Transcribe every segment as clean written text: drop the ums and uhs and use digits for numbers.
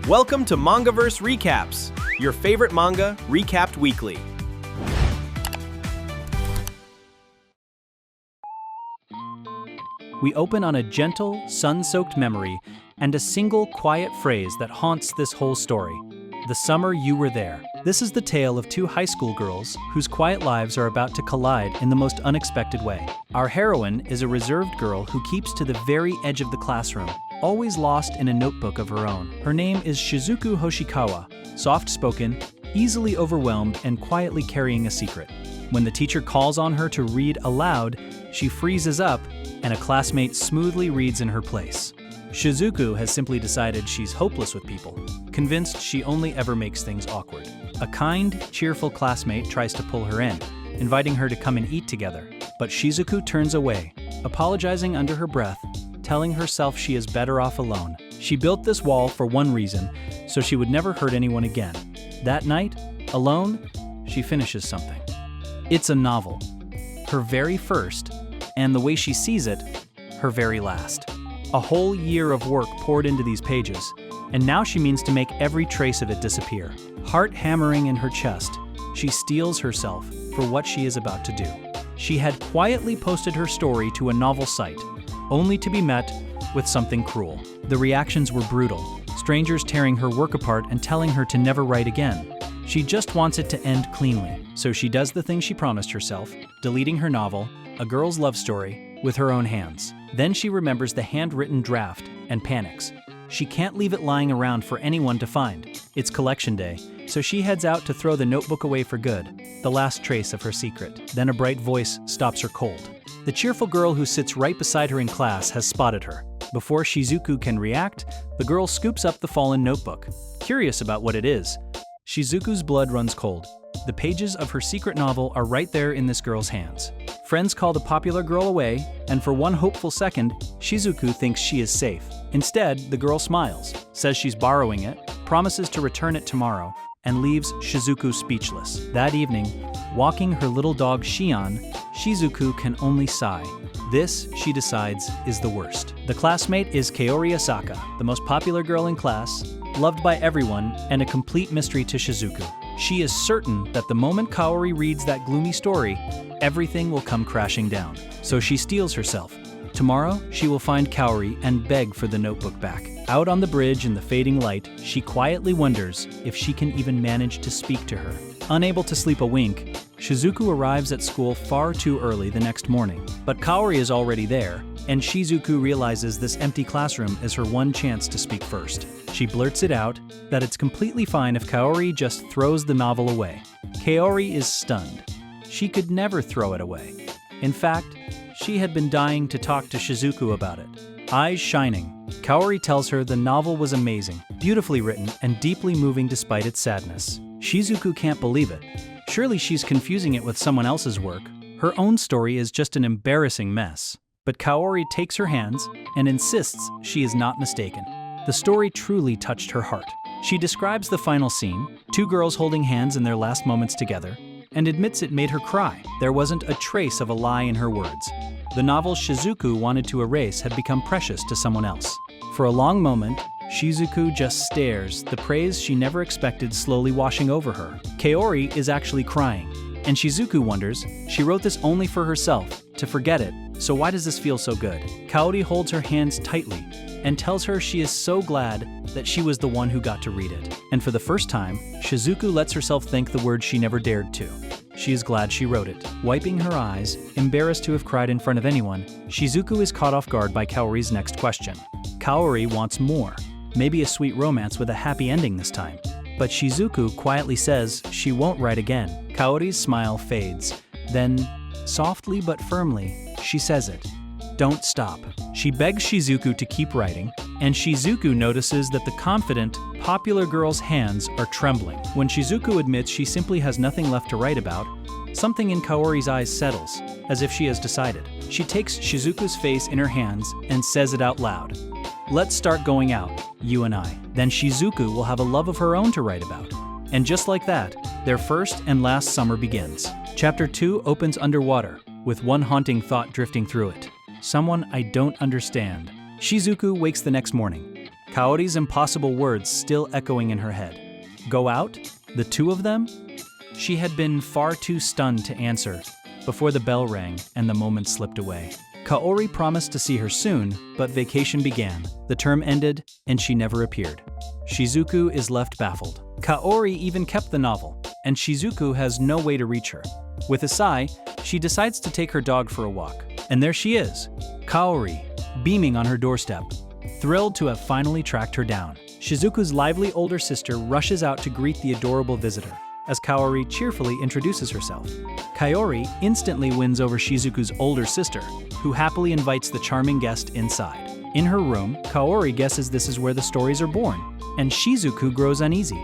Welcome to Mangaverse Recaps, your favorite manga recapped weekly. We open on a gentle, sun-soaked memory and a single quiet phrase that haunts this whole story. The summer you were there. This is the tale of two high school girls whose quiet lives are about to collide in the most unexpected way. Our heroine is a reserved girl who keeps to the very edge of the classroom, always lost in a notebook of her own. Her name is Shizuku Hoshikawa, soft-spoken, easily overwhelmed, and quietly carrying a secret. When the teacher calls on her to read aloud, she freezes up, and a classmate smoothly reads in her place. Shizuku has simply decided she's hopeless with people, convinced she only ever makes things awkward. A kind, cheerful classmate tries to pull her in, inviting her to come and eat together, but Shizuku turns away, apologizing under her breath, telling herself she is better off alone. She built this wall for one reason, so she would never hurt anyone again. That night, alone, she finishes something. It's a novel, her very first, and the way she sees it, her very last. A whole year of work poured into these pages, and now she means to make every trace of it disappear. Heart hammering in her chest, she steels herself for what she is about to do. She had quietly posted her story to a novel site, only to be met with something cruel. The reactions were brutal, strangers tearing her work apart and telling her to never write again. She just wants it to end cleanly, so she does the thing she promised herself, deleting her novel, A Girl's Love Story, with her own hands. Then she remembers the handwritten draft and panics. She can't leave it lying around for anyone to find. It's collection day, so she heads out to throw the notebook away for good, the last trace of her secret. Then a bright voice stops her cold. The cheerful girl who sits right beside her in class has spotted her. Before Shizuku can react, the girl scoops up the fallen notebook. Curious about what it is, Shizuku's blood runs cold. The pages of her secret novel are right there in this girl's hands. Friends call the popular girl away, and for one hopeful second, Shizuku thinks she is safe. Instead, the girl smiles, says she's borrowing it, promises to return it tomorrow, and leaves Shizuku speechless. That evening, walking her little dog Shin, Shizuku can only sigh. This, she decides, is the worst. The classmate is Kaori Asaka, the most popular girl in class, loved by everyone, and a complete mystery to Shizuku. She is certain that the moment Kaori reads that gloomy story, everything will come crashing down. So she steels herself. Tomorrow, she will find Kaori and beg for the notebook back. Out on the bridge in the fading light, she quietly wonders if she can even manage to speak to her. Unable to sleep a wink, Shizuku arrives at school far too early the next morning. But Kaori is already there, and Shizuku realizes this empty classroom is her one chance to speak first. She blurts it out that it's completely fine if Kaori just throws the novel away. Kaori is stunned. She could never throw it away. In fact, she had been dying to talk to Shizuku about it. Eyes shining, Kaori tells her the novel was amazing, beautifully written, and deeply moving despite its sadness. Shizuku can't believe it. Surely she's confusing it with someone else's work. Her own story is just an embarrassing mess. But Kaori takes her hands and insists she is not mistaken. The story truly touched her heart. She describes the final scene, two girls holding hands in their last moments together, and admits it made her cry. There wasn't a trace of a lie in her words. The novel Shizuku wanted to erase had become precious to someone else. For a long moment, Shizuku just stares, the praise she never expected slowly washing over her. Kaori is actually crying, and Shizuku wonders, she wrote this only for herself, to forget it, so why does this feel so good? Kaori holds her hands tightly and tells her she is so glad that she was the one who got to read it. And for the first time, Shizuku lets herself think the words she never dared to. She is glad she wrote it. Wiping her eyes, embarrassed to have cried in front of anyone, Shizuku is caught off guard by Kaori's next question. Kaori wants more, maybe a sweet romance with a happy ending this time. But Shizuku quietly says she won't write again. Kaori's smile fades. Then, softly but firmly, she says it. Don't stop. She begs Shizuku to keep writing, and Shizuku notices that the confident, popular girl's hands are trembling. When Shizuku admits she simply has nothing left to write about, something in Kaori's eyes settles, as if she has decided. She takes Shizuku's face in her hands and says it out loud. Let's start going out, you and I. Then Shizuku will have a love of her own to write about. And just like that, their first and last summer begins. Chapter 2 opens underwater, with one haunting thought drifting through it. Someone I don't understand. Shizuku wakes the next morning, Kaori's impossible words still echoing in her head. Go out? The two of them? She had been far too stunned to answer before the bell rang and the moment slipped away. Kaori promised to see her soon, but vacation began, the term ended, and she never appeared. Shizuku is left baffled. Kaori even kept the novel, and Shizuku has no way to reach her. With a sigh, she decides to take her dog for a walk. And there she is, Kaori, beaming on her doorstep, thrilled to have finally tracked her down. Shizuku's lively older sister rushes out to greet the adorable visitor, as Kaori cheerfully introduces herself. Kaori instantly wins over Shizuku's older sister, who happily invites the charming guest inside. In her room, Kaori guesses this is where the stories are born, and Shizuku grows uneasy.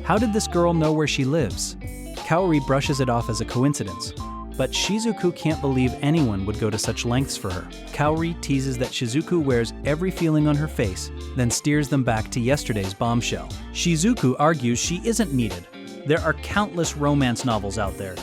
How did this girl know where she lives? Kaori brushes it off as a coincidence, but Shizuku can't believe anyone would go to such lengths for her. Kaori teases that Shizuku wears every feeling on her face, then steers them back to yesterday's bombshell. Shizuku argues she isn't needed. There are countless romance novels out there,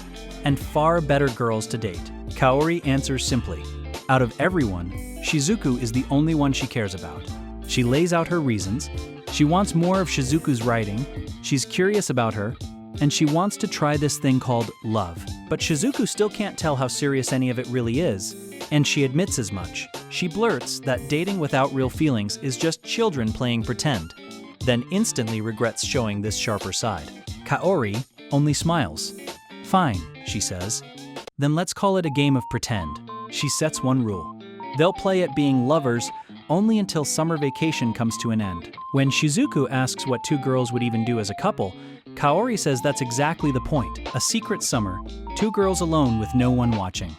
and far better girls to date. Kaori answers simply. Out of everyone, Shizuku is the only one she cares about. She lays out her reasons. She wants more of Shizuku's writing, she's curious about her, and she wants to try this thing called love. But Shizuku still can't tell how serious any of it really is, and she admits as much. She blurts that dating without real feelings is just children playing pretend, then instantly regrets showing this sharper side. Kaori only smiles. Fine, she says. Then let's call it a game of pretend. She sets one rule. They'll play at being lovers only until summer vacation comes to an end. When Shizuku asks what two girls would even do as a couple, Kaori says that's exactly the point. A secret summer, two girls alone with no one watching.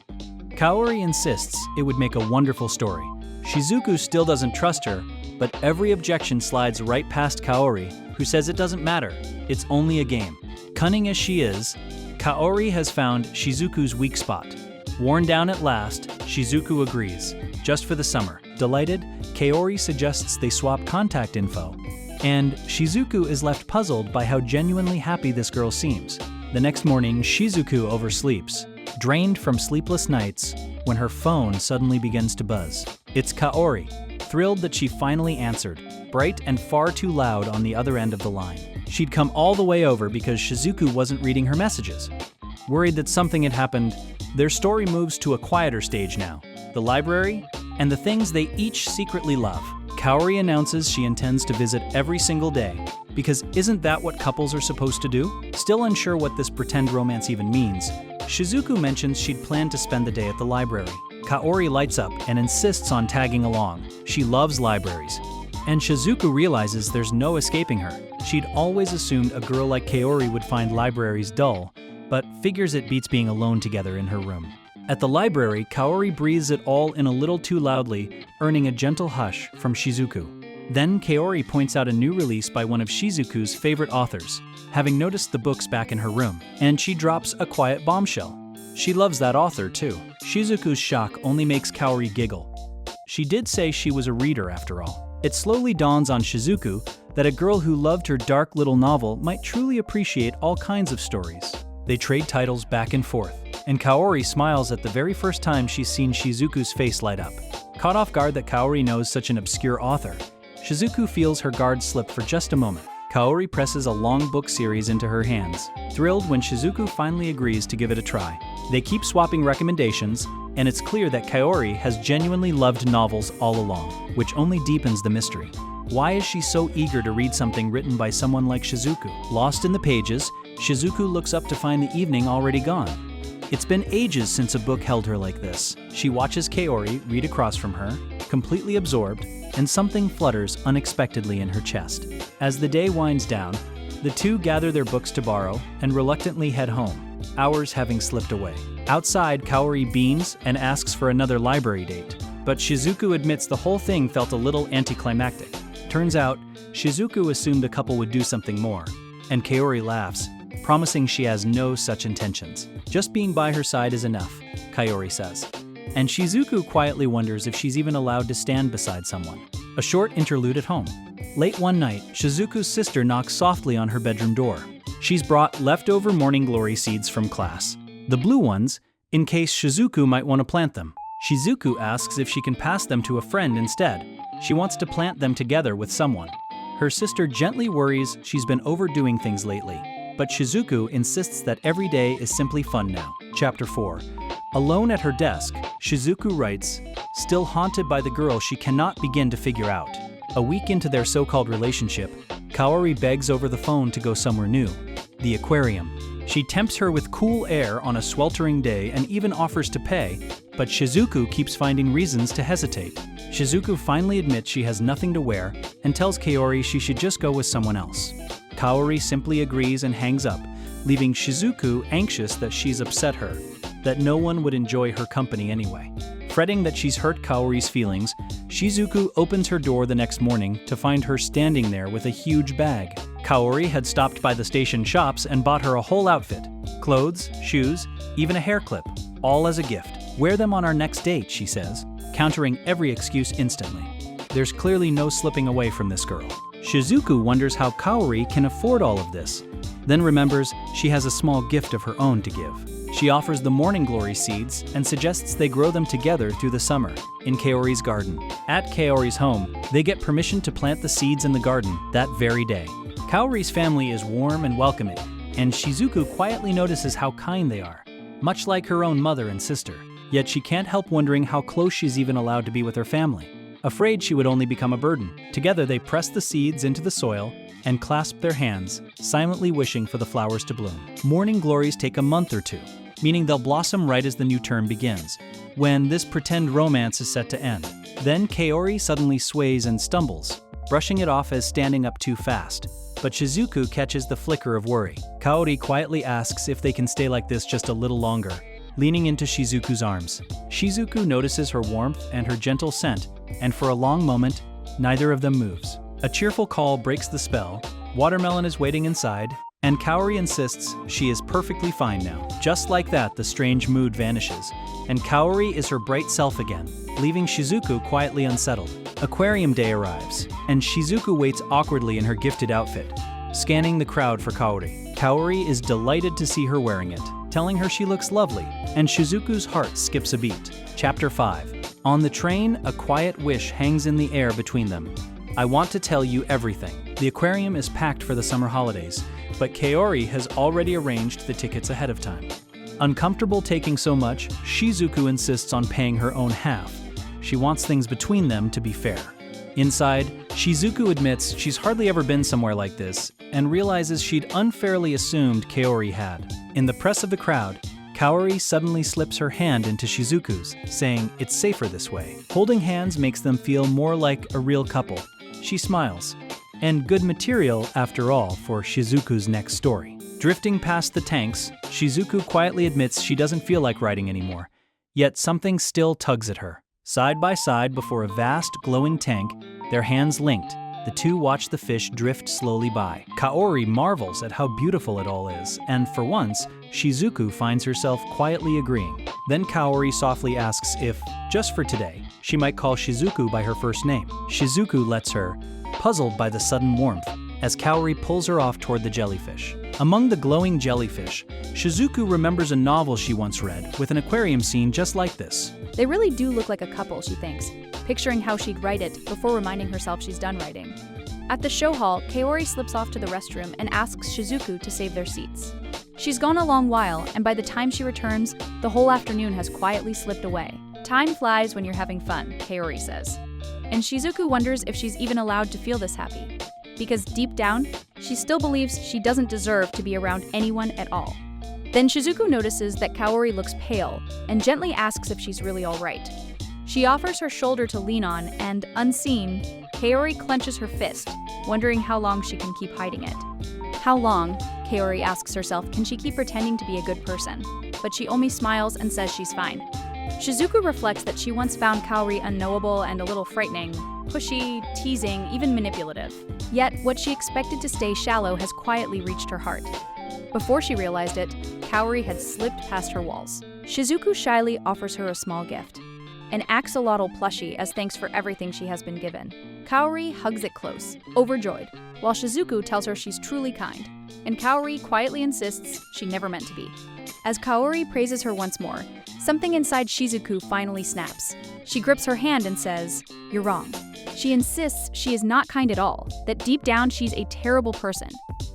Kaori insists it would make a wonderful story. Shizuku still doesn't trust her, but every objection slides right past Kaori, who says it doesn't matter, it's only a game. Cunning as she is, Kaori has found Shizuku's weak spot. Worn down at last, Shizuku agrees, just for the summer. Delighted, Kaori suggests they swap contact info, and Shizuku is left puzzled by how genuinely happy this girl seems. The next morning, Shizuku oversleeps, drained from sleepless nights, when her phone suddenly begins to buzz. It's Kaori, thrilled that she finally answered, bright and far too loud on the other end of the line. She'd come all the way over because Shizuku wasn't reading her messages. Worried that something had happened, their story moves to a quieter stage now, the library, and the things they each secretly love. Kaori announces she intends to visit every single day, because isn't that what couples are supposed to do? Still unsure what this pretend romance even means, Shizuku mentions she'd planned to spend the day at the library. Kaori lights up and insists on tagging along. She loves libraries. And Shizuku realizes there's no escaping her. She'd always assumed a girl like Kaori would find libraries dull, but figures it beats being alone together in her room. At the library, Kaori breathes it all in a little too loudly, earning a gentle hush from Shizuku. Then Kaori points out a new release by one of Shizuku's favorite authors, having noticed the books back in her room, and she drops a quiet bombshell. She loves that author too. Shizuku's shock only makes Kaori giggle. She did say she was a reader after all. It slowly dawns on Shizuku that a girl who loved her dark little novel might truly appreciate all kinds of stories. They trade titles back and forth, and Kaori smiles at the very first time she's seen Shizuku's face light up. Caught off guard that Kaori knows such an obscure author, Shizuku feels her guard slip for just a moment. Kaori presses a long book series into her hands, thrilled when Shizuku finally agrees to give it a try. They keep swapping recommendations, and it's clear that Kaori has genuinely loved novels all along, which only deepens the mystery. Why is she so eager to read something written by someone like Shizuku? Lost in the pages, Shizuku looks up to find the evening already gone. It's been ages since a book held her like this. She watches Kaori read across from her, completely absorbed, and something flutters unexpectedly in her chest. As the day winds down, the two gather their books to borrow and reluctantly head home, hours having slipped away. Outside, Kaori beams and asks for another library date, but Shizuku admits the whole thing felt a little anticlimactic. Turns out, Shizuku assumed the couple would do something more, and Kaori laughs, promising she has no such intentions. Just being by her side is enough, Kaori says. And Shizuku quietly wonders if she's even allowed to stand beside someone. A short interlude at home. Late one night, Shizuku's sister knocks softly on her bedroom door. She's brought leftover morning glory seeds from class. The blue ones, in case Shizuku might want to plant them. Shizuku asks if she can pass them to a friend instead. She wants to plant them together with someone. Her sister gently worries she's been overdoing things lately, but Shizuku insists that every day is simply fun now. Chapter 4. Alone at her desk, Shizuku writes, still haunted by the girl she cannot begin to figure out. A week into their so-called relationship, Kaori begs over the phone to go somewhere new, the aquarium. She tempts her with cool air on a sweltering day and even offers to pay, but Shizuku keeps finding reasons to hesitate. Shizuku finally admits she has nothing to wear and tells Kaori she should just go with someone else. Kaori simply agrees and hangs up, leaving Shizuku anxious that she's upset her, that no one would enjoy her company anyway. Fretting that she's hurt Kaori's feelings, Shizuku opens her door the next morning to find her standing there with a huge bag. Kaori had stopped by the station shops and bought her a whole outfit. Clothes, shoes, even a hair clip, all as a gift. Wear them on our next date, she says, countering every excuse instantly. There's clearly no slipping away from this girl. Shizuku wonders how Kaori can afford all of this, then remembers she has a small gift of her own to give. She offers the morning glory seeds and suggests they grow them together through the summer in Kaori's garden. At Kaori's home, they get permission to plant the seeds in the garden that very day. Kaori's family is warm and welcoming, and Shizuku quietly notices how kind they are, much like her own mother and sister. Yet she can't help wondering how close she's even allowed to be with her family. Afraid she would only become a burden, together they press the seeds into the soil and clasp their hands, silently wishing for the flowers to bloom. Morning glories take a month or two, meaning they'll blossom right as the new term begins, when this pretend romance is set to end. Then Kaori suddenly sways and stumbles, brushing it off as standing up too fast. But Shizuku catches the flicker of worry. Kaori quietly asks if they can stay like this just a little longer, leaning into Shizuku's arms. Shizuku notices her warmth and her gentle scent, and for a long moment, neither of them moves. A cheerful call breaks the spell, Watermelon is waiting inside, and Kaori insists she is perfectly fine now. Just like that, the strange mood vanishes, and Kaori is her bright self again, leaving Shizuku quietly unsettled. Aquarium day arrives, and Shizuku waits awkwardly in her gifted outfit, scanning the crowd for Kaori. Kaori is delighted to see her wearing it, telling her she looks lovely, and Shizuku's heart skips a beat. Chapter 5. On the train, a quiet wish hangs in the air between them. I want to tell you everything. The aquarium is packed for the summer holidays, but Kaori has already arranged the tickets ahead of time. Uncomfortable taking so much, Shizuku insists on paying her own half. She wants things between them to be fair. Inside, Shizuku admits she's hardly ever been somewhere like this and realizes she'd unfairly assumed Kaori had. In the press of the crowd, Kaori suddenly slips her hand into Shizuku's, saying it's safer this way. Holding hands makes them feel more like a real couple. She smiles. And good material, after all, for Shizuku's next story. Drifting past the tanks, Shizuku quietly admits she doesn't feel like writing anymore, yet something still tugs at her. Side by side before a vast, glowing tank, their hands linked, the two watch the fish drift slowly by. Kaori marvels at how beautiful it all is, and for once, Shizuku finds herself quietly agreeing. Then Kaori softly asks if, just for today, she might call Shizuku by her first name. Shizuku lets her, puzzled by the sudden warmth, as Kaori pulls her off toward the jellyfish. Among the glowing jellyfish, Shizuku remembers a novel she once read with an aquarium scene just like this. They really do look like a couple, she thinks, picturing how she'd write it before reminding herself she's done writing. At the show hall, Kaori slips off to the restroom and asks Shizuku to save their seats. She's gone a long while, and by the time she returns, the whole afternoon has quietly slipped away. Time flies when you're having fun, Kaori says. And Shizuku wonders if she's even allowed to feel this happy, because deep down, she still believes she doesn't deserve to be around anyone at all. Then Shizuku notices that Kaori looks pale and gently asks if she's really all right. She offers her shoulder to lean on, and unseen, Kaori clenches her fist, wondering how long she can keep hiding it. How long, Kaori asks herself, can she keep pretending to be a good person? But she only smiles and says she's fine. Shizuku reflects that she once found Kaori unknowable and a little frightening, pushy, teasing, even manipulative. Yet, what she expected to stay shallow has quietly reached her heart. Before she realized it, Kaori had slipped past her walls. Shizuku shyly offers her a small gift, an axolotl plushie as thanks for everything she has been given. Kaori hugs it close, overjoyed, while Shizuku tells her she's truly kind, and Kaori quietly insists she never meant to be. As Kaori praises her once more, something inside Shizuku finally snaps. She grips her hand and says, "You're wrong." She insists she is not kind at all, that deep down she's a terrible person.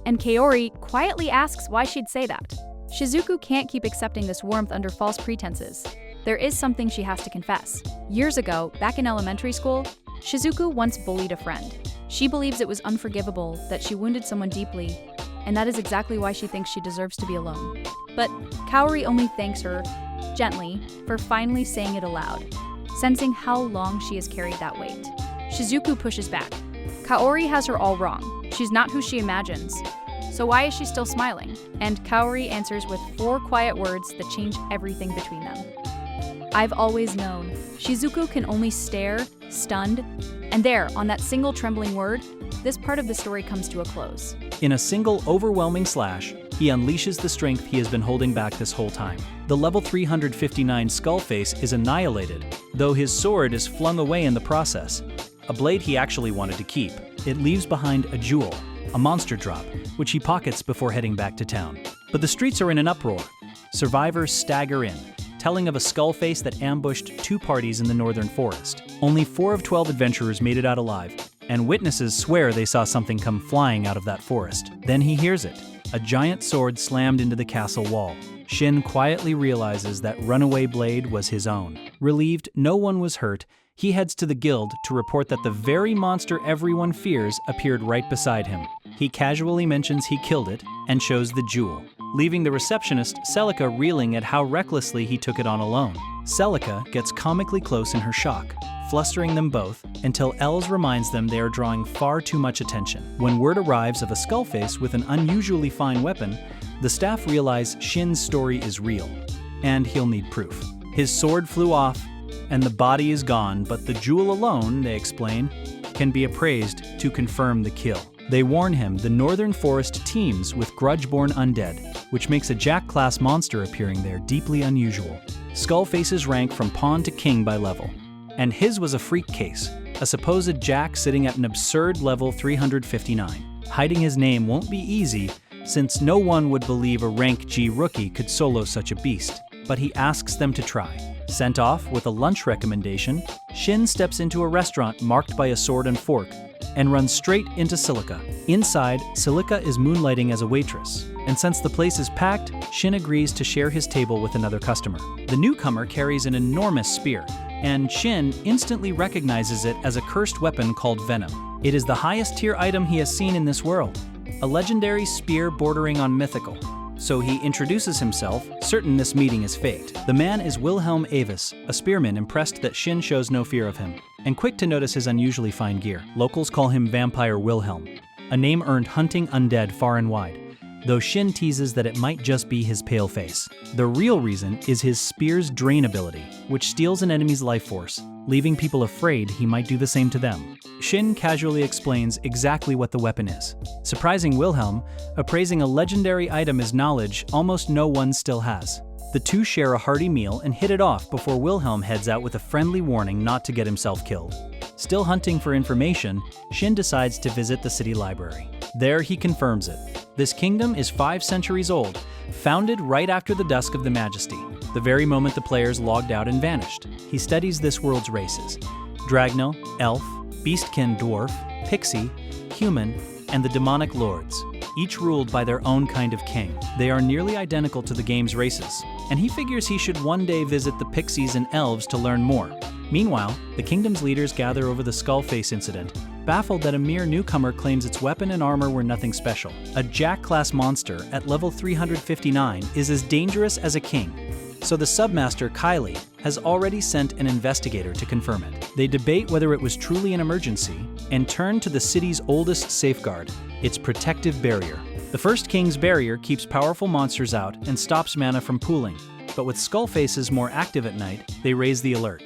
And Kaori quietly asks why she'd say that. Shizuku can't keep accepting this warmth under false pretenses. There is something she has to confess. Years ago, back in elementary school, Shizuku once bullied a friend. She believes it was unforgivable that she wounded someone deeply, and that is exactly why she thinks she deserves to be alone. But Kaori only thanks her, gently, for finally saying it aloud, sensing how long she has carried that weight. Shizuku pushes back. Kaori has her all wrong. She's not who she imagines. So why is she still smiling? And Kaori answers with 4 quiet words that change everything between them. I've always known. Shizuku can only stare, stunned, and there, on that single trembling word, this part of the story comes to a close. In a single overwhelming slash, he unleashes the strength he has been holding back this whole time. The level 359 Skullface is annihilated, though his sword is flung away in the process. A blade he actually wanted to keep. It leaves behind a jewel, a monster drop, which he pockets before heading back to town. But the streets are in an uproar. Survivors stagger in, telling of a Skullface that ambushed 2 parties in the northern forest. Only 4 of 12 adventurers made it out alive, and witnesses swear they saw something come flying out of that forest. Then he hears it. A giant sword slammed into the castle wall. Shin quietly realizes that runaway blade was his own. Relieved no one was hurt, he heads to the guild to report that the very monster everyone fears appeared right beside him. He casually mentions he killed it and shows the jewel, leaving the receptionist, Celica, reeling at how recklessly he took it on alone. Celica gets comically close in her shock, flustering them both until Els reminds them they are drawing far too much attention. When word arrives of a Skullface with an unusually fine weapon, the staff realize Shin's story is real, and he'll need proof. His sword flew off, and the body is gone, but the jewel alone, they explain, can be appraised to confirm the kill. They warn him the northern forest teems with grudge-born undead, which makes a Jack-class monster appearing there deeply unusual. Skullfaces rank from pawn to king by level, and his was a freak case, a supposed Jack sitting at an absurd level 359. Hiding his name won't be easy, since no one would believe a rank G rookie could solo such a beast, but he asks them to try. Sent off with a lunch recommendation, Shin steps into a restaurant marked by a sword and fork, and runs straight into Celica. Inside, Celica is moonlighting as a waitress, and since the place is packed, Shin agrees to share his table with another customer. The newcomer carries an enormous spear, and Shin instantly recognizes it as a cursed weapon called Venom. It is the highest tier item he has seen in this world, a legendary spear bordering on mythical. So he introduces himself, certain this meeting is faked. The man is Wilhelm Avis, a spearman impressed that Shin shows no fear of him, and quick to notice his unusually fine gear. Locals call him Vampire Wilhelm, a name earned hunting undead far and wide, though Shin teases that it might just be his pale face. The real reason is his spear's drain ability, which steals an enemy's life force, leaving people afraid he might do the same to them. Shin casually explains exactly what the weapon is, surprising Wilhelm, appraising a legendary item as knowledge almost no one still has. The two share a hearty meal and hit it off before Wilhelm heads out with a friendly warning not to get himself killed. Still hunting for information, Shin decides to visit the city library. There he confirms it. This kingdom is 5 centuries old, founded right after the dusk of the Majesty, the very moment the players logged out and vanished. He studies this world's races: Dragno, Elf, Beastkin Dwarf, Pixie, Human, and the Demonic Lords, each ruled by their own kind of king. They are nearly identical to the game's races, and he figures he should one day visit the Pixies and Elves to learn more. Meanwhile, the kingdom's leaders gather over the Skullface incident, baffled that a mere newcomer claims its weapon and armor were nothing special. A Jack-class monster at level 359 is as dangerous as a king, so the submaster, Kylie, has already sent an investigator to confirm it. They debate whether it was truly an emergency and turn to the city's oldest safeguard, its protective barrier. The First King's barrier keeps powerful monsters out and stops mana from pooling, but with Skullfaces more active at night, they raise the alert.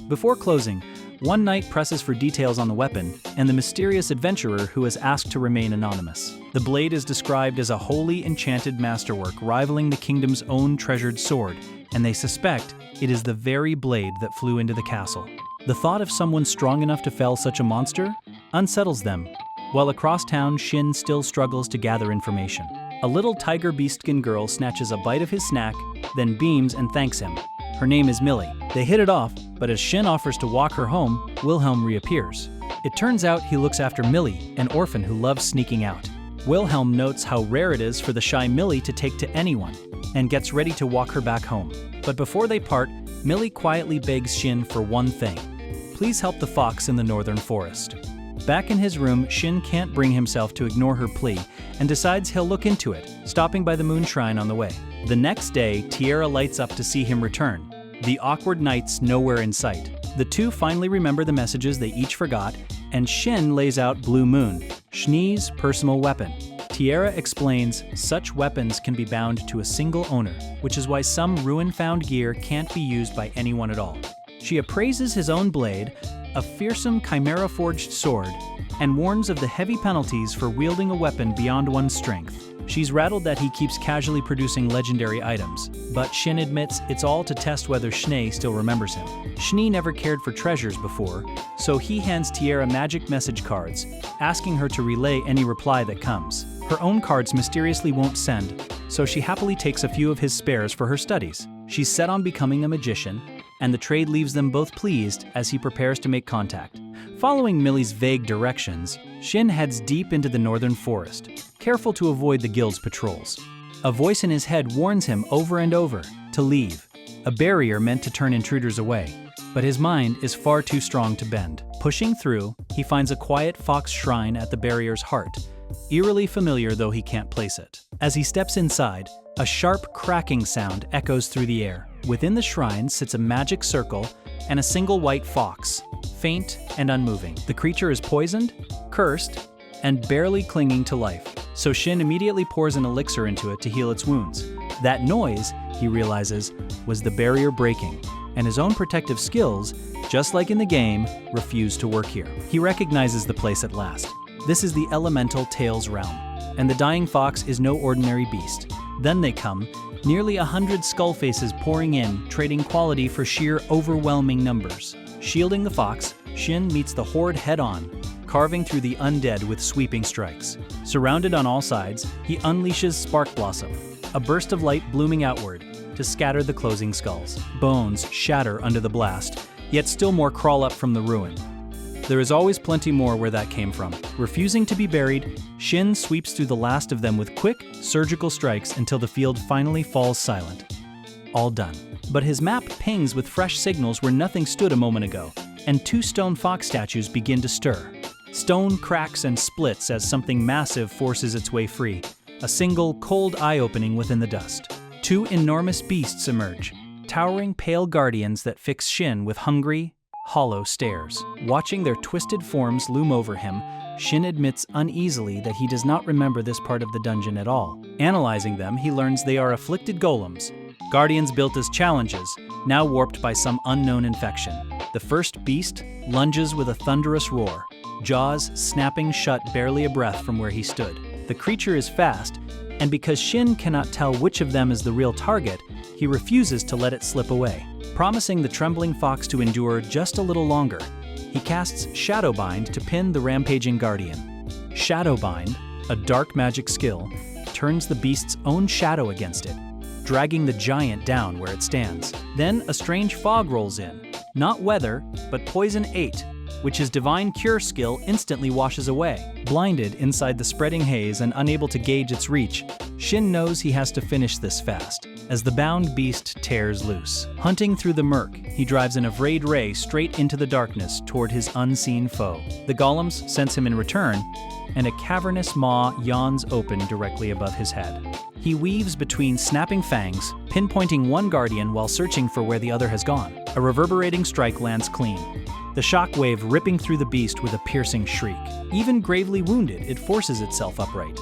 Before closing, one knight presses for details on the weapon and the mysterious adventurer who has asked to remain anonymous. The blade is described as a wholly enchanted masterwork rivaling the kingdom's own treasured sword, and they suspect it is the very blade that flew into the castle. The thought of someone strong enough to fell such a monster unsettles them, while across town Shin still struggles to gather information. A little tiger beastkin girl snatches a bite of his snack, then beams and thanks him. Her name is Millie. They hit it off, but as Shin offers to walk her home, Wilhelm reappears. It turns out he looks after Millie, an orphan who loves sneaking out. Wilhelm notes how rare it is for the shy Millie to take to anyone, and gets ready to walk her back home. But before they part, Millie quietly begs Shin for one thing. Please help the fox in the northern forest. Back in his room, Shin can't bring himself to ignore her plea and decides he'll look into it, stopping by the moon shrine on the way. The next day, Tierra lights up to see him return. The awkward night's nowhere in sight. The two finally remember the messages they each forgot, and Shin lays out Blue Moon, Shini's personal weapon. Tierra explains such weapons can be bound to a single owner, which is why some ruin-found gear can't be used by anyone at all. She appraises his own blade, a fearsome chimera-forged sword, and warns of the heavy penalties for wielding a weapon beyond one's strength. She's rattled that he keeps casually producing legendary items, but Shin admits it's all to test whether Shine still remembers him. Shine never cared for treasures before, so he hands Tierra magic message cards, asking her to relay any reply that comes. Her own cards mysteriously won't send, so she happily takes a few of his spares for her studies. She's set on becoming a magician, and the trade leaves them both pleased as he prepares to make contact. Following Millie's vague directions, Shin heads deep into the northern forest, careful to avoid the guild's patrols. A voice in his head warns him over and over to leave, a barrier meant to turn intruders away. But his mind is far too strong to bend. Pushing through, he finds a quiet fox shrine at the barrier's heart, eerily familiar though he can't place it. As he steps inside, a sharp cracking sound echoes through the air. Within the shrine sits a magic circle and a single white fox, faint and unmoving. The creature is poisoned, cursed, and barely clinging to life, so Shin immediately pours an elixir into it to heal its wounds. That noise, he realizes, was the barrier breaking, and his own protective skills, just like in the game, refuse to work here. He recognizes the place at last. This is the elemental Tails realm, and the dying fox is no ordinary beast. Then they come, nearly 100 Skullfaces pouring in, trading quality for sheer overwhelming numbers. Shielding the fox, Shin meets the horde head-on, carving through the undead with sweeping strikes. Surrounded on all sides, he unleashes Spark Blossom, a burst of light blooming outward to scatter the closing skulls. Bones shatter under the blast, yet still more crawl up from the ruin. There is always plenty more where that came from. Refusing to be buried, Shin sweeps through the last of them with quick, surgical strikes until the field finally falls silent. All done. But his map pings with fresh signals where nothing stood a moment ago, and 2 stone fox statues begin to stir. Stone cracks and splits as something massive forces its way free, a single, cold eye opening within the dust. 2 enormous beasts emerge, towering pale guardians that fix Shin with hungry, hollow stares. Watching their twisted forms loom over him, Shin admits uneasily that he does not remember this part of the dungeon at all. Analyzing them, he learns they are afflicted golems, guardians built as challenges, now warped by some unknown infection. The first beast lunges with a thunderous roar, jaws snapping shut barely a breath from where he stood. The creature is fast, and because Shin cannot tell which of them is the real target, he refuses to let it slip away. Promising the trembling fox to endure just a little longer, he casts Shadowbind to pin the rampaging guardian. Shadowbind, a dark magic skill, turns the beast's own shadow against it, dragging the giant down where it stands. Then a strange fog rolls in, not weather, but Poison 8, which his Divine Cure skill instantly washes away. Blinded inside the spreading haze and unable to gauge its reach, Shin knows he has to finish this fast, as the bound beast tears loose. Hunting through the murk, he drives an Avrade ray straight into the darkness toward his unseen foe. The golems sense him in return, and a cavernous maw yawns open directly above his head. He weaves between snapping fangs, pinpointing one guardian while searching for where the other has gone. A reverberating strike lands clean, the shockwave ripping through the beast with a piercing shriek. Even gravely wounded, it forces itself upright.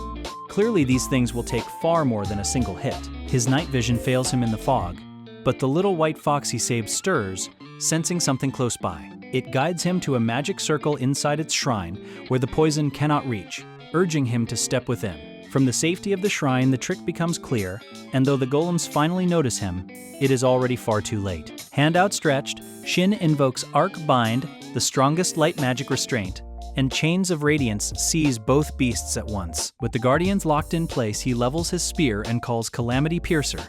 Clearly, these things will take far more than a single hit. His night vision fails him in the fog, but the little white fox he saved stirs, sensing something close by. It guides him to a magic circle inside its shrine where the poison cannot reach, urging him to step within. From the safety of the shrine, the trick becomes clear, and though the golems finally notice him, it is already far too late. Hand outstretched, Shin invokes Arc Bind, the strongest light magic restraint, and Chains of Radiance seize both beasts at once. With the guardians locked in place, he levels his spear and calls Calamity Piercer.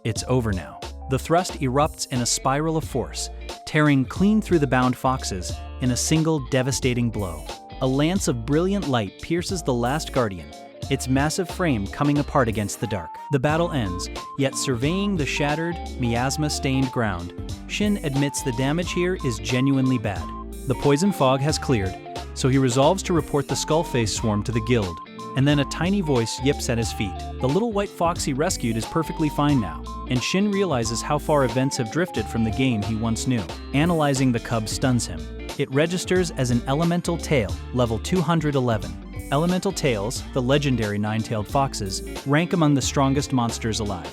It's over now. The thrust erupts in a spiral of force, tearing clean through the bound foxes in a single devastating blow. A lance of brilliant light pierces the last guardian, its massive frame coming apart against the dark. The battle ends, yet surveying the shattered, miasma-stained ground, Shin admits the damage here is genuinely bad. The poison fog has cleared, so he resolves to report the Skullface swarm to the guild, and then a tiny voice yips at his feet. The little white fox he rescued is perfectly fine now, and Shin realizes how far events have drifted from the game he once knew. Analyzing the cub stuns him. It registers as an elemental tail, level 211. Elemental tails, the legendary nine-tailed foxes, rank among the strongest monsters alive.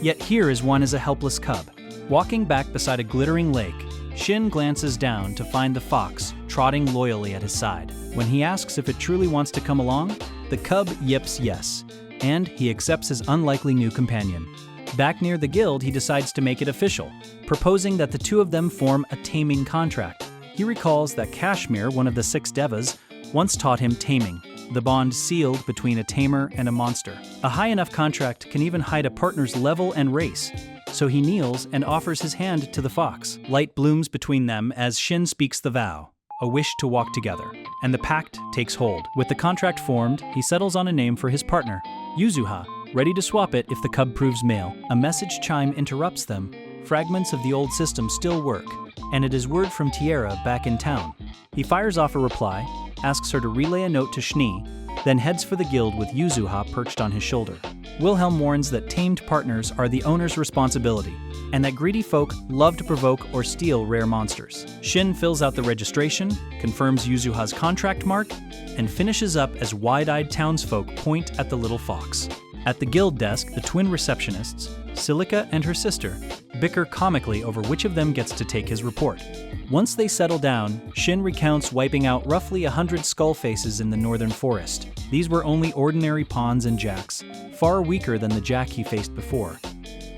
Yet here is one as a helpless cub. Walking back beside a glittering lake, Shin glances down to find the fox trotting loyally at his side. When he asks if it truly wants to come along, the cub yips yes, and he accepts his unlikely new companion. Back near the guild, he decides to make it official, proposing that the two of them form a taming contract. He recalls that Kashmir, one of the 6 devas, once taught him taming, the bond sealed between a tamer and a monster. A high enough contract can even hide a partner's level and race, so he kneels and offers his hand to the fox. Light blooms between them as Shin speaks the vow, a wish to walk together, and the pact takes hold. With the contract formed, he settles on a name for his partner, Yuzuha, ready to swap it if the cub proves male. A message chime interrupts them. Fragments of the old system still work, and it is word from Tierra back in town. He fires off a reply, asks her to relay a note to Shni, then heads for the guild with Yuzuha perched on his shoulder. Wilhelm warns that tamed partners are the owner's responsibility, and that greedy folk love to provoke or steal rare monsters. Shin fills out the registration, confirms Yuzuha's contract mark, and finishes up as wide-eyed townsfolk point at the little fox. At the guild desk, the twin receptionists, Silica and her sister, bicker comically over which of them gets to take his report. Once they settle down, Shin recounts wiping out roughly 100 Skullfaces in the northern forest. These were only ordinary pawns and jacks, far weaker than the jack he faced before,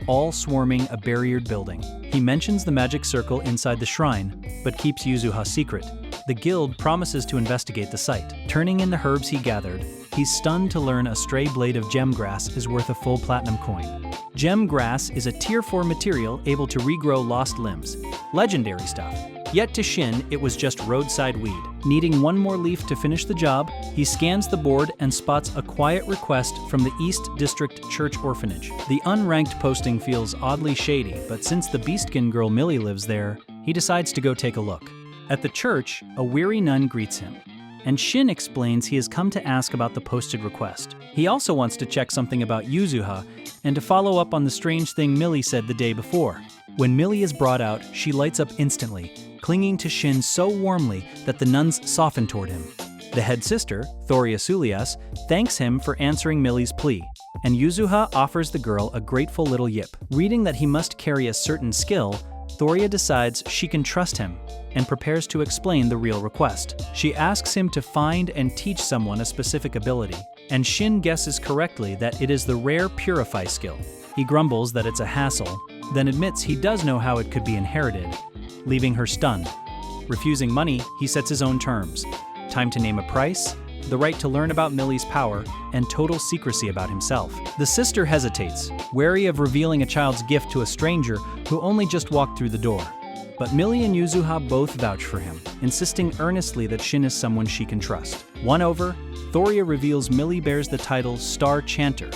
all swarming a barriered building. He mentions the magic circle inside the shrine, but keeps Yuzuha secret. The guild promises to investigate the site. Turning in the herbs he gathered, he's stunned to learn a stray blade of gemgrass is worth a full platinum coin. Gemgrass is a tier 4 material able to regrow lost limbs. Legendary stuff. Yet to Shin, it was just roadside weed. Needing one more leaf to finish the job, he scans the board and spots a quiet request from the East District Church Orphanage. The unranked posting feels oddly shady, but since the Beastkin girl Millie lives there, he decides to go take a look. At the church, a weary nun greets him, and Shin explains he has come to ask about the posted request. He also wants to check something about Yuzuha and to follow up on the strange thing Millie said the day before. When Millie is brought out, she lights up instantly, clinging to Shin so warmly that the nuns soften toward him. The head sister, Thoria Sulias, thanks him for answering Millie's plea, and Yuzuha offers the girl a grateful little yip. Reading that he must carry a certain skill, Thoria decides she can trust him and prepares to explain the real request. She asks him to find and teach someone a specific ability, and Shin guesses correctly that it is the rare Purify skill. He grumbles that it's a hassle, then admits he does know how it could be inherited, leaving her stunned. Refusing money, he sets his own terms. Time to name a price, the right to learn about Millie's power, and total secrecy about himself. The sister hesitates, wary of revealing a child's gift to a stranger who only just walked through the door. But Millie and Yuzuha both vouch for him, insisting earnestly that Shin is someone she can trust. Won over, Thoria reveals Millie bears the title Star Chanter,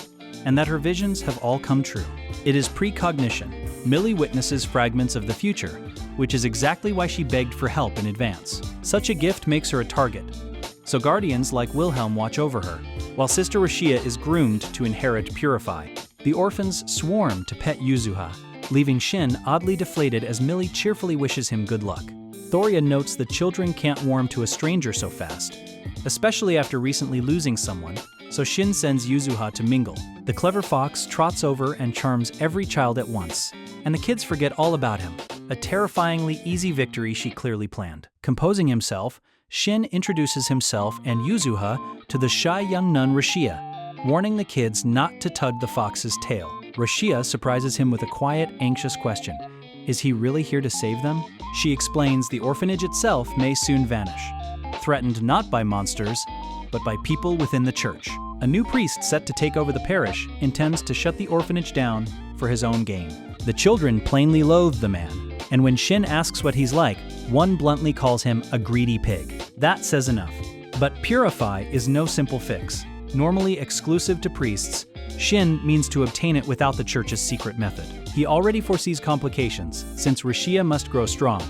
and that her visions have all come true. It is precognition. Millie witnesses fragments of the future, which is exactly why she begged for help in advance. Such a gift makes her a target, so guardians like Wilhelm watch over her, while Sister Rashia is groomed to inherit Purify. The orphans swarm to pet Yuzuha, leaving Shin oddly deflated as Millie cheerfully wishes him good luck. Thoria notes the children can't warm to a stranger so fast, especially after recently losing someone, so Shin sends Yuzuha to mingle. The clever fox trots over and charms every child at once, and the kids forget all about him, a terrifyingly easy victory she clearly planned. Composing himself, Shin introduces himself and Yuzuha to the shy young nun Rashia, warning the kids not to tug the fox's tail. Rashia surprises him with a quiet, anxious question. Is he really here to save them? She explains the orphanage itself may soon vanish, threatened not by monsters, but by people within the church. A new priest set to take over the parish intends to shut the orphanage down for his own gain. The children plainly loathe the man, and when Shin asks what he's like, One bluntly calls him a greedy pig. That says enough. But purify is no simple fix. Normally exclusive to priests, Shin means to obtain it without the church's secret method. He already foresees complications, since Rashia must grow strong,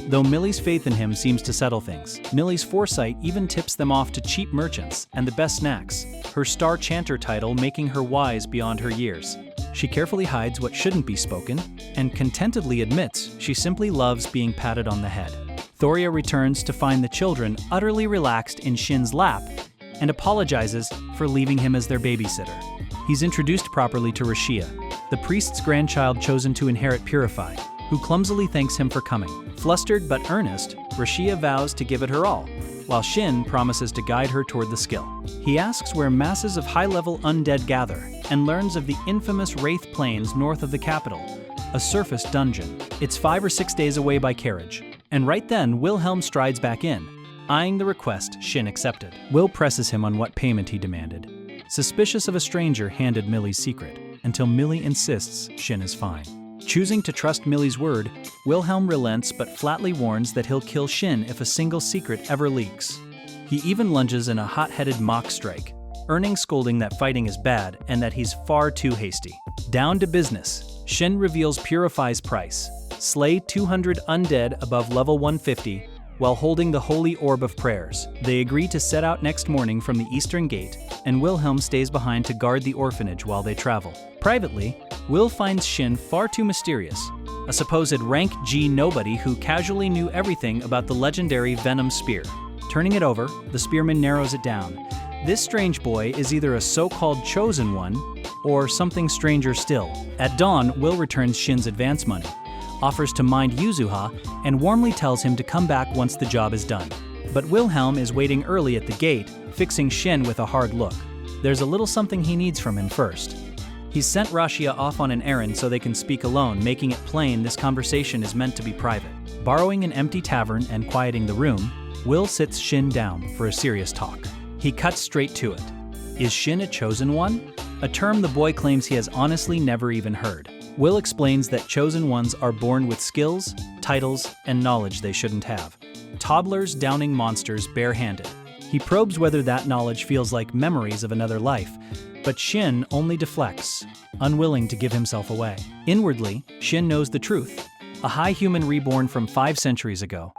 though Millie's faith in him seems to settle things. Millie's foresight even tips them off to cheap merchants and the best snacks, her Star Chanter title making her wise beyond her years. She carefully hides what shouldn't be spoken, and contentedly admits she simply loves being patted on the head. Thoria returns to find the children utterly relaxed in Shin's lap, and apologizes for leaving him as their babysitter. He's introduced properly to Rashia, the priest's grandchild chosen to inherit Purify, who clumsily thanks him for coming. Flustered but earnest, Rashia vows to give it her all, while Shin promises to guide her toward the skill. He asks where masses of high-level undead gather, and learns of the infamous Wraith Plains north of the capital, a surface dungeon. It's 5 or 6 days away by carriage, and right then Wilhelm strides back in, eyeing the request Shin accepted. Will presses him on what payment he demanded, suspicious of a stranger handed Millie's secret, until Millie insists Shin is fine. Choosing to trust Millie's word, Wilhelm relents but flatly warns that he'll kill Shin if a single secret ever leaks. He even lunges in a hot-headed mock strike, earning scolding that fighting is bad and that he's far too hasty. Down to business, Shin reveals Purify's price: slay 200 undead above level 150 while holding the Holy Orb of Prayers. They agree to set out next morning from the Eastern Gate, and Wilhelm stays behind to guard the orphanage while they travel. Privately, Will finds Shin far too mysterious, a supposed rank G nobody who casually knew everything about the legendary Venom Spear. Turning it over, the spearman narrows it down. This strange boy is either a so-called chosen one, or something stranger still. At dawn, Will returns Shin's advance money, offers to mind Yuzuha, and warmly tells him to come back once the job is done. But Wilhelm is waiting early at the gate, fixing Shin with a hard look. There's a little something he needs from him first. He's sent Rashia off on an errand so they can speak alone, making it plain this conversation is meant to be private. Borrowing an empty tavern and quieting the room, Will sits Shin down for a serious talk. He cuts straight to it. Is Shin a chosen one? A term the boy claims he has honestly never even heard. Will explains that chosen ones are born with skills, titles, and knowledge they shouldn't have. Toddlers downing monsters barehanded. He probes whether that knowledge feels like memories of another life, but Shin only deflects, unwilling to give himself away. Inwardly, Shin knows the truth, a high human reborn from 5 centuries ago,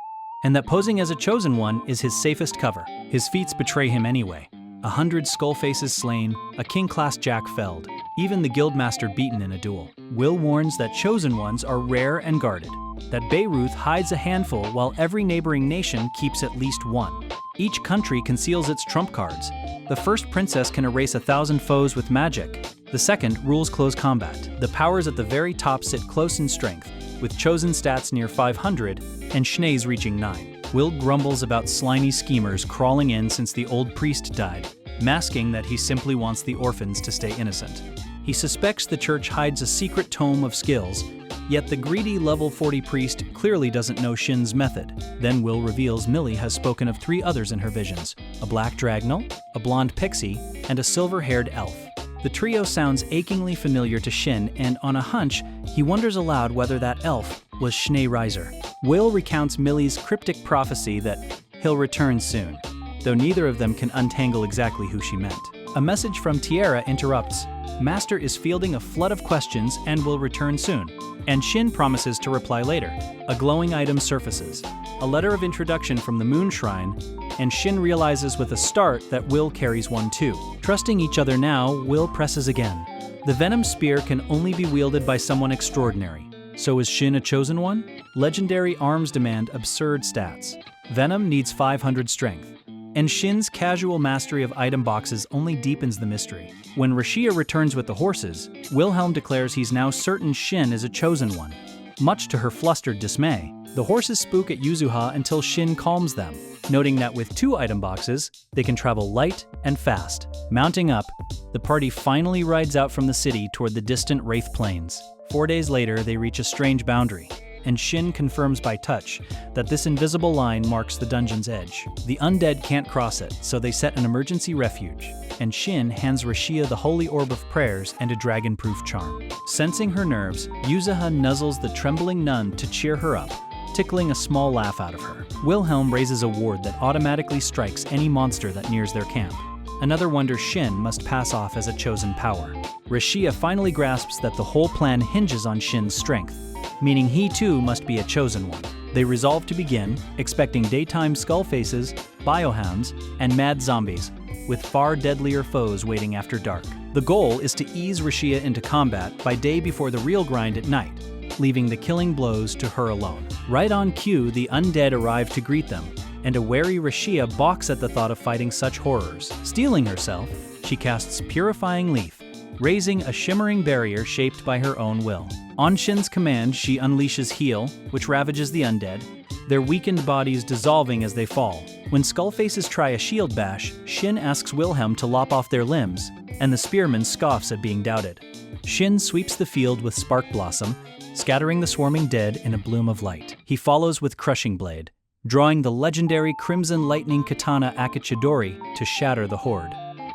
and that posing as a chosen one is his safest cover. His feats betray him anyway. 100 Skullfaces slain, a king-class Jack felled, even the guildmaster beaten in a duel. Will warns that chosen ones are rare and guarded, that Beirut hides a handful while every neighboring nation keeps at least one. Each country conceals its trump cards. The first princess can erase 1,000 foes with magic. The second rules close combat. The powers at the very top sit close in strength, with chosen stats near 500 and Schnee's reaching 9. Will grumbles about slimy schemers crawling in since the old priest died, masking that he simply wants the orphans to stay innocent. He suspects the church hides a secret tome of skills, yet the greedy level 40 priest clearly doesn't know Shin's method. Then Will reveals Millie has spoken of 3 others in her visions: a black dragnel, a blonde pixie, and a silver-haired elf. The trio sounds achingly familiar to Shin, and on a hunch, he wonders aloud whether that elf was Schnee Reiser. Will recounts Millie's cryptic prophecy that he'll return soon, though neither of them can untangle exactly who she meant. A message from Tierra interrupts. Master is fielding a flood of questions and will return soon, and Shin promises to reply later. A glowing item surfaces, a letter of introduction from the Moon Shrine, and Shin realizes with a start that Will carries one too. Trusting each other now, Will presses again. The Venom Spear can only be wielded by someone extraordinary. So is Shin a chosen one? Legendary arms demand absurd stats. Venom needs 500 strength, and Shin's casual mastery of item boxes only deepens the mystery. When Rashia returns with the horses, Wilhelm declares he's now certain Shin is a chosen one. Much to her flustered dismay, the horses spook at Yuzuha until Shin calms them, noting that with 2 item boxes, they can travel light and fast. Mounting up, the party finally rides out from the city toward the distant Wraith Plains. 4 days later, they reach a strange boundary, and Shin confirms by touch that this invisible line marks the dungeon's edge. The undead can't cross it, so they set an emergency refuge, and Shin hands Rashia the Holy Orb of Prayers and a dragon-proof charm. Sensing her nerves, Yuzuha nuzzles the trembling nun to cheer her up, tickling a small laugh out of her. Wilhelm raises a ward that automatically strikes any monster that nears their camp. Another wonder Shin must pass off as a chosen power. Rashia finally grasps that the whole plan hinges on Shin's strength, meaning he too must be a chosen one. They resolve to begin, expecting daytime Skullfaces, biohounds, and mad zombies, with far deadlier foes waiting after dark. The goal is to ease Rashia into combat by day before the real grind at night, leaving the killing blows to her alone. Right on cue, the undead arrive to greet them, and a wary Rashia balks at the thought of fighting such horrors. Steeling herself, she casts Purifying Leaf, raising a shimmering barrier shaped by her own will. On Shin's command, she unleashes Heal, which ravages the undead, their weakened bodies dissolving as they fall. When Skullfaces try a shield bash, Shin asks Wilhelm to lop off their limbs, and the spearman scoffs at being doubted. Shin sweeps the field with Spark Blossom, scattering the swarming dead in a bloom of light. He follows with Crushing Blade, drawing the legendary Crimson Lightning Katana Akichidori to shatter the horde.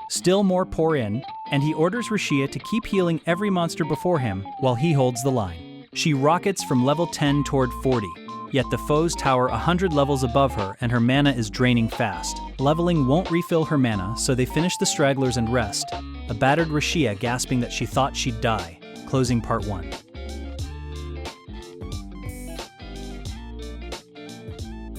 Still more pour in, and he orders Rashia to keep healing every monster before him while he holds the line. She rockets from level 10 toward 40, yet the foes tower 100 levels above her and her mana is draining fast. Leveling won't refill her mana, so they finish the stragglers and rest, a battered Rashia gasping that she thought she'd die. Closing part 1.